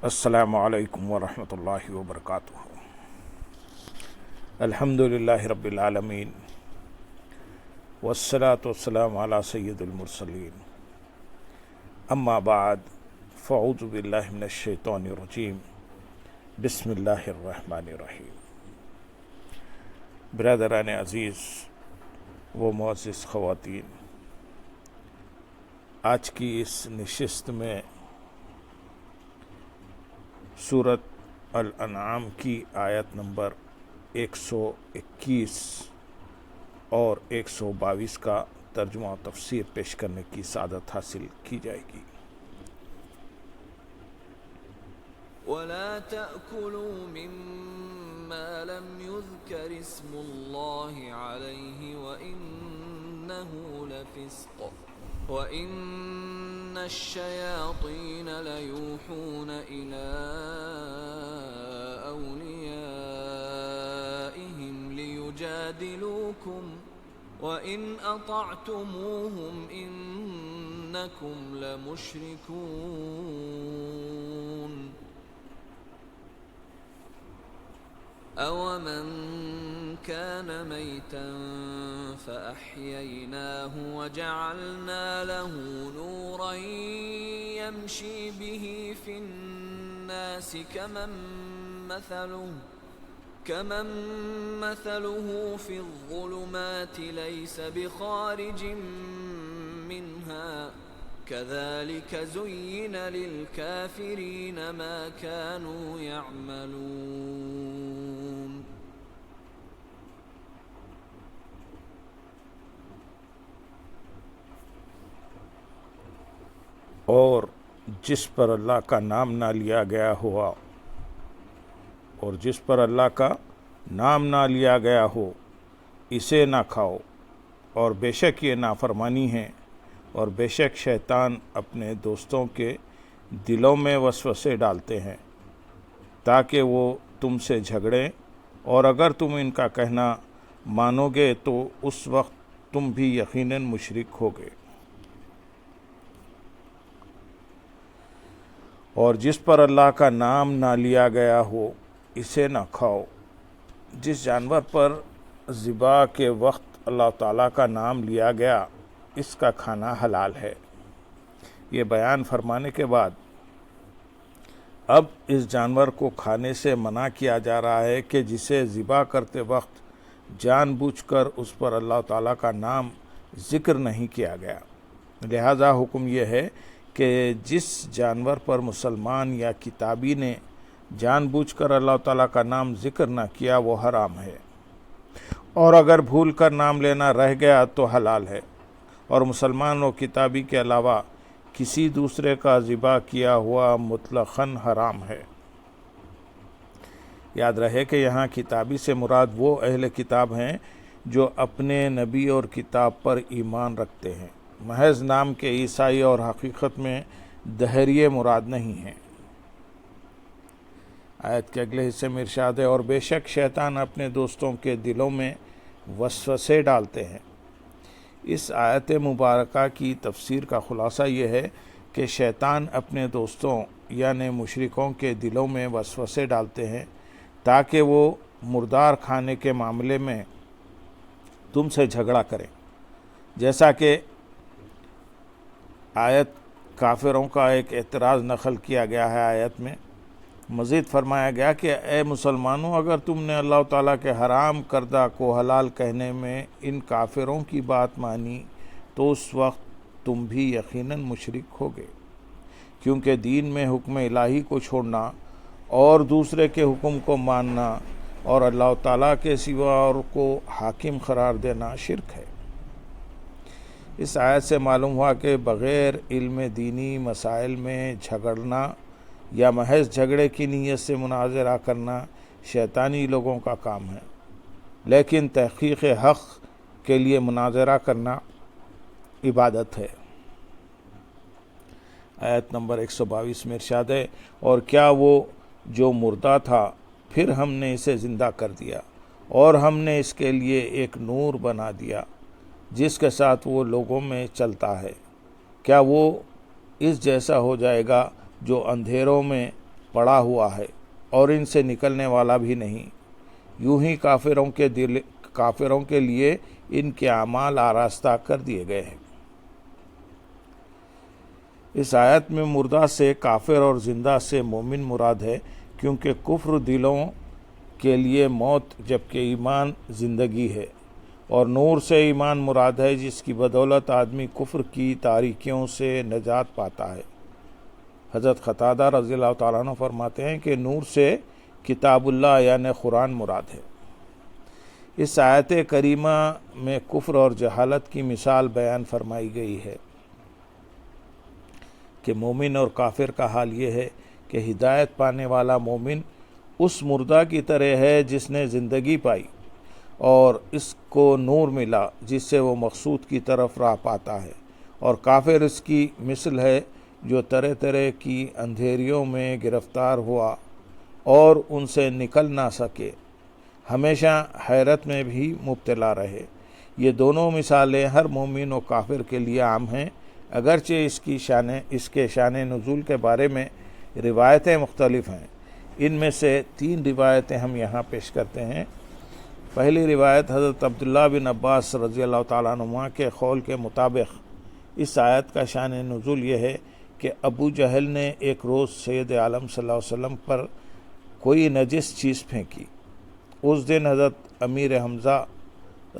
السلام علیکم ورحمۃ اللہ وبرکاتہ۔ الحمدللہ رب العالمین والصلاة والسلام علی سید المرسلین، اما بعد فاعوذ باللہ من الشیطان الرجیم، بسم اللہ الرحمن الرحیم۔ برادران عزیز و معزز خواتین، آج کی اس نشست میں سورۃ الانعام کی آیت نمبر 121 اور 122 کا ترجمہ و تفسیر پیش کرنے کی سعادت حاصل کی جائے گی۔ وَلَا تَأْكُلُوا مِمَّا لَمْ يُذْكَرِ اسْمُ اللَّهِ عَلَيْهِ وَإِنَّهُ لَفِسْقٌ وَإِنَّ الشَّيَاطِينَ لَيُوحُونَ إِلَىٰ أَوْلِيَائِهِمْ لِيُجَادِلُوكُمْ وَإِنْ أَطَعْتُمُوهُمْ إِنَّكُمْ لَمُشْرِكُونَ أَوَمَنْ كَانَ مَيْتًا فَأَحْيَيْنَاهُ وَجَعَلْنَا لَهُ نُورًا يَمْشِي بِهِ فِي النَّاسِ كَمَنْ مَثَلُهُ فِي الظُّلُمَاتِ لَيْسَ بِخَارِجٍ مِّنْهَا كَذَلِكَ زُيِّنَ لِلْكَافِرِينَ مَا كَانُوا يَعْمَلُونَ۔ اور جس پر اللہ کا نام نہ لیا گیا ہوا ہو اسے نہ کھاؤ، اور بے شک یہ نافرمانی ہے، اور بے شک شیطان اپنے دوستوں کے دلوں میں وسوسے ڈالتے ہیں تاکہ وہ تم سے جھگڑیں، اور اگر تم ان کا کہنا مانو گے تو اس وقت تم بھی یقیناً مشرک ہوگے۔ اور جس پر اللہ کا نام نہ لیا گیا ہو اسے نہ کھاؤ۔ جس جانور پر ذبح کے وقت اللہ تعالیٰ کا نام لیا گیا اس کا کھانا حلال ہے۔ یہ بیان فرمانے کے بعد اب اس جانور کو کھانے سے منع کیا جا رہا ہے کہ جسے ذبح کرتے وقت جان بوجھ کر اس پر اللہ تعالیٰ کا نام ذکر نہیں کیا گیا۔ لہذا حکم یہ ہے کہ جس جانور پر مسلمان یا کتابی نے جان بوجھ کر اللہ تعالیٰ کا نام ذکر نہ کیا وہ حرام ہے، اور اگر بھول کر نام لینا رہ گیا تو حلال ہے، اور مسلمان و کتابی کے علاوہ کسی دوسرے کا ذبح کیا ہوا مطلقاً حرام ہے۔ یاد رہے کہ یہاں کتابی سے مراد وہ اہل کتاب ہیں جو اپنے نبی اور کتاب پر ایمان رکھتے ہیں۔ محض نام کے عیسائی اور حقیقت میں دہریے مراد نہیں ہیں۔ آیت کے اگلے حصے میں ارشاد ہے، اور بے شک شیطان اپنے دوستوں کے دلوں میں وسوسے ڈالتے ہیں۔ اس آیت مبارکہ کی تفسیر کا خلاصہ یہ ہے کہ شیطان اپنے دوستوں یعنی مشرکوں کے دلوں میں وسوسے ڈالتے ہیں تاکہ وہ مردار کھانے کے معاملے میں تم سے جھگڑا کریں، جیسا کہ آیت کافروں کا ایک اعتراض نقل کیا گیا ہے۔ آیت میں مزید فرمایا گیا کہ اے مسلمانوں، اگر تم نے اللہ تعالیٰ کے حرام کردہ کو حلال کہنے میں ان کافروں کی بات مانی تو اس وقت تم بھی یقیناً مشرک ہوگے، کیونکہ دین میں حکم الہی کو چھوڑنا اور دوسرے کے حکم کو ماننا اور اللہ تعالیٰ کے سوا اور کو حاکم قرار دینا شرک ہے۔ اس آیت سے معلوم ہوا کہ بغیر علم دینی مسائل میں جھگڑنا یا محض جھگڑے کی نیت سے مناظرہ کرنا شیطانی لوگوں کا کام ہے، لیکن تحقیق حق کے لیے مناظرہ کرنا عبادت ہے۔ آیت نمبر 122 میں ارشاد ہے، اور کیا وہ جو مردہ تھا پھر ہم نے اسے زندہ کر دیا، اور ہم نے اس کے لیے ایک نور بنا دیا جس کے ساتھ وہ لوگوں میں چلتا ہے، کیا وہ اس جیسا ہو جائے گا جو اندھیروں میں پڑا ہوا ہے اور ان سے نکلنے والا بھی نہیں۔ یوں ہی کافروں کے لیے ان کے اعمال آراستہ کر دیے گئے ہیں۔ اس آیت میں مردہ سے کافر اور زندہ سے مومن مراد ہے، کیونکہ کفر دلوں کے لیے موت جبکہ ایمان زندگی ہے، اور نور سے ایمان مراد ہے جس کی بدولت آدمی کفر کی تاریکیوں سے نجات پاتا ہے۔ حضرت قتادہ رضی اللہ تعالیٰ عنہ فرماتے ہیں کہ نور سے کتاب اللہ یعنی قرآن مراد ہے۔ اس آیت کریمہ میں کفر اور جہالت کی مثال بیان فرمائی گئی ہے کہ مومن اور کافر کا حال یہ ہے کہ ہدایت پانے والا مومن اس مردہ کی طرح ہے جس نے زندگی پائی اور اس کو نور ملا جس سے وہ مقصود کی طرف راہ پاتا ہے، اور کافر اس کی مثل ہے جو طرح طرح کی اندھیریوں میں گرفتار ہوا اور ان سے نکل نہ سکے، ہمیشہ حیرت میں بھی مبتلا رہے۔ یہ دونوں مثالیں ہر مومن و کافر کے لیے عام ہیں، اگرچہ اس کے شان نزول کے بارے میں روایتیں مختلف ہیں۔ ان میں سے 3 روایتیں ہم یہاں پیش کرتے ہیں۔ پہلی روایت حضرت عبداللہ بن عباس رضی اللہ تعالیٰ عنہما کے قول کے مطابق اس آیت کا شان نزول یہ ہے کہ ابو جہل نے ایک روز سید عالم صلی اللہ علیہ وسلم پر کوئی نجس چیز پھینکی۔ اس دن حضرت امیر حمزہ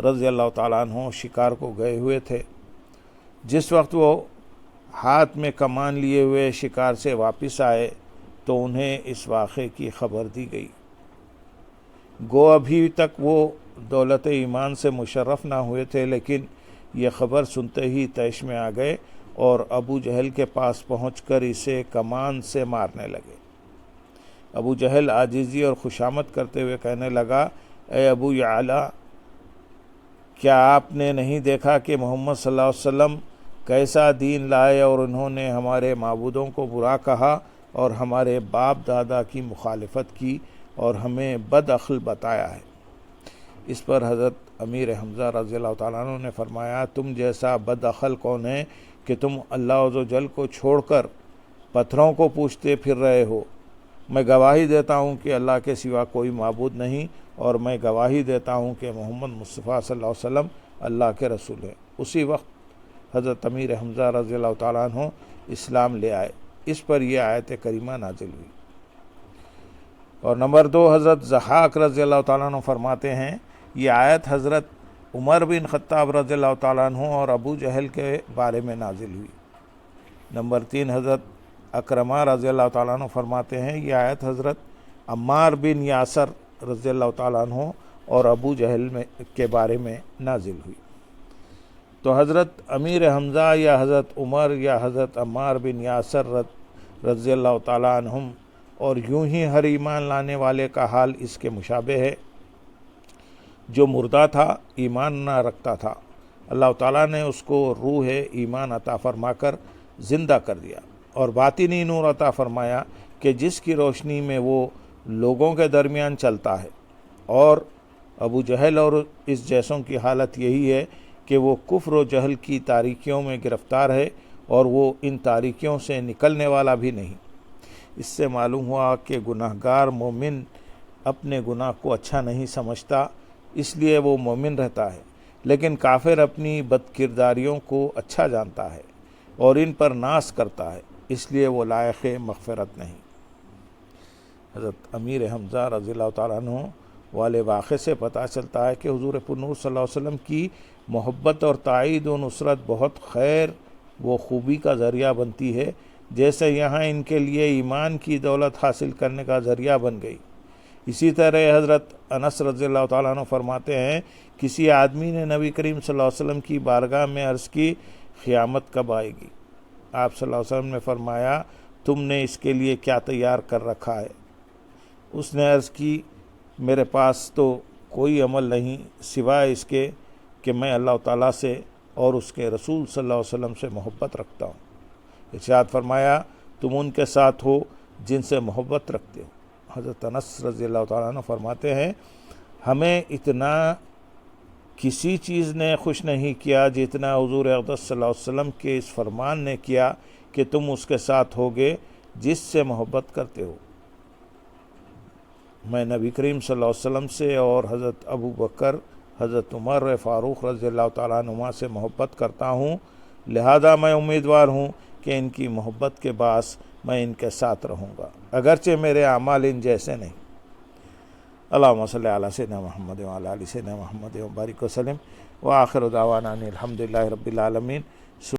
رضی اللہ تعالیٰ عنہ شکار کو گئے ہوئے تھے۔ جس وقت وہ ہاتھ میں کمان لیے ہوئے شکار سے واپس آئے تو انہیں اس واقعے کی خبر دی گئی۔ گو ابھی تک وہ دولت ایمان سے مشرف نہ ہوئے تھے، لیکن یہ خبر سنتے ہی طیش میں آ گئے اور ابو جہل کے پاس پہنچ کر اسے کمان سے مارنے لگے۔ ابو جہل عاجزی اور خوشامد کرتے ہوئے کہنے لگا، اے ابو یعلا، کیا آپ نے نہیں دیکھا کہ محمد صلی اللہ علیہ وسلم کیسا دین لائے اور انہوں نے ہمارے معبودوں کو برا کہا اور ہمارے باپ دادا کی مخالفت کی اور ہمیں بد عقل بتایا ہے۔ اس پر حضرت امیر حمزہ رضی اللہ تعالیٰ عنہ نے فرمایا، تم جیسا بد عقل کون ہے کہ تم اللہ عز و جل کو چھوڑ کر پتھروں کو پوجتے پھر رہے ہو؟ میں گواہی دیتا ہوں کہ اللہ کے سوا کوئی معبود نہیں، اور میں گواہی دیتا ہوں کہ محمد مصطفیٰ صلی اللہ علیہ وسلم اللہ کے رسول ہیں۔ اسی وقت حضرت امیر حمزہ رضی اللہ تعالیٰ عنہ اسلام لے آئے۔ اس پر یہ آیت کریمہ نازل ہوئی۔ اور نمبر 2، حضرت ضحاک رضی اللہ تعالیٰ عنہ فرماتے ہیں، یہ آیت حضرت عمر بن خطاب رضی اللہ تعالیٰ عنہ اور ابو جہل کے بارے میں نازل ہوئی۔ نمبر 3، حضرت اکرمہ رضی اللہ تعالیٰ عنہ فرماتے ہیں، یہ آیت حضرت عمار بن یاسر رضی اللہ تعالیٰ عنہ اور ابو جہل کے بارے میں نازل ہوئی۔ تو حضرت امیر حمزہ یا حضرت عمر یا حضرت عمار بن یاسر رضی اللہ تعالیٰ عنہم، اور یوں ہی ہر ایمان لانے والے کا حال اس کے مشابہ ہے۔ جو مردہ تھا، ایمان نہ رکھتا تھا، اللہ تعالیٰ نے اس کو روح ایمان عطا فرما کر زندہ کر دیا اور باطنی نور عطا فرمایا کہ جس کی روشنی میں وہ لوگوں کے درمیان چلتا ہے۔ اور ابو جہل اور اس جیسوں کی حالت یہی ہے کہ وہ کفر و جہل کی تاریکیوں میں گرفتار ہے اور وہ ان تاریکیوں سے نکلنے والا بھی نہیں۔ اس سے معلوم ہوا کہ گناہگار مومن اپنے گناہ کو اچھا نہیں سمجھتا، اس لیے وہ مومن رہتا ہے، لیکن کافر اپنی بد کرداریوں کو اچھا جانتا ہے اور ان پر ناز کرتا ہے، اس لیے وہ لائق مغفرت نہیں۔ حضرت امیر حمزہ رضی اللہ تعالیٰ عنہ والے واقعے سے پتہ چلتا ہے کہ حضور پرنور صلی اللہ علیہ وسلم کی محبت اور تائید و نصرت بہت خیر و خوبی کا ذریعہ بنتی ہے، جیسے یہاں ان کے لیے ایمان کی دولت حاصل کرنے کا ذریعہ بن گئی۔ اسی طرح حضرت انس رضی اللہ تعالیٰ عنہ فرماتے ہیں، کسی آدمی نے نبی کریم صلی اللہ علیہ وسلم کی بارگاہ میں عرض کی، قیامت کب آئے گی؟ آپ صلی اللہ علیہ وسلم نے فرمایا، تم نے اس کے لیے کیا تیار کر رکھا ہے؟ اس نے عرض کی، میرے پاس تو کوئی عمل نہیں سوائے اس کے کہ میں اللہ تعالیٰ سے اور اس کے رسول صلی اللہ علیہ وسلم سے محبت رکھتا ہوں۔ ارشاد فرمایا، تم ان کے ساتھ ہو جن سے محبت رکھتے ہو۔ حضرت انس رضی اللہ تعالیٰ عنہ فرماتے ہیں، ہمیں اتنا کسی چیز نے خوش نہیں کیا جتنا حضور اقدس صلی اللہ علیہ وسلم کے اس فرمان نے کیا کہ تم اس کے ساتھ ہوگے جس سے محبت کرتے ہو۔ میں نبی کریم صلی اللہ علیہ وسلم سے اور حضرت ابو بکر، حضرت عمر فاروق رضی اللہ تعالیٰ عنہما سے محبت کرتا ہوں، لہذا میں امیدوار ہوں کہ ان کی محبت کے باعث میں ان کے ساتھ رہوں گا، اگرچہ میرے اعمال ان جیسے نہیں۔ اللہم صلی علی سیدنا محمد وعلی آل سیدنا محمد وبارک وسلم، وآخر دعوانا ان الحمد للہ رب العالمین۔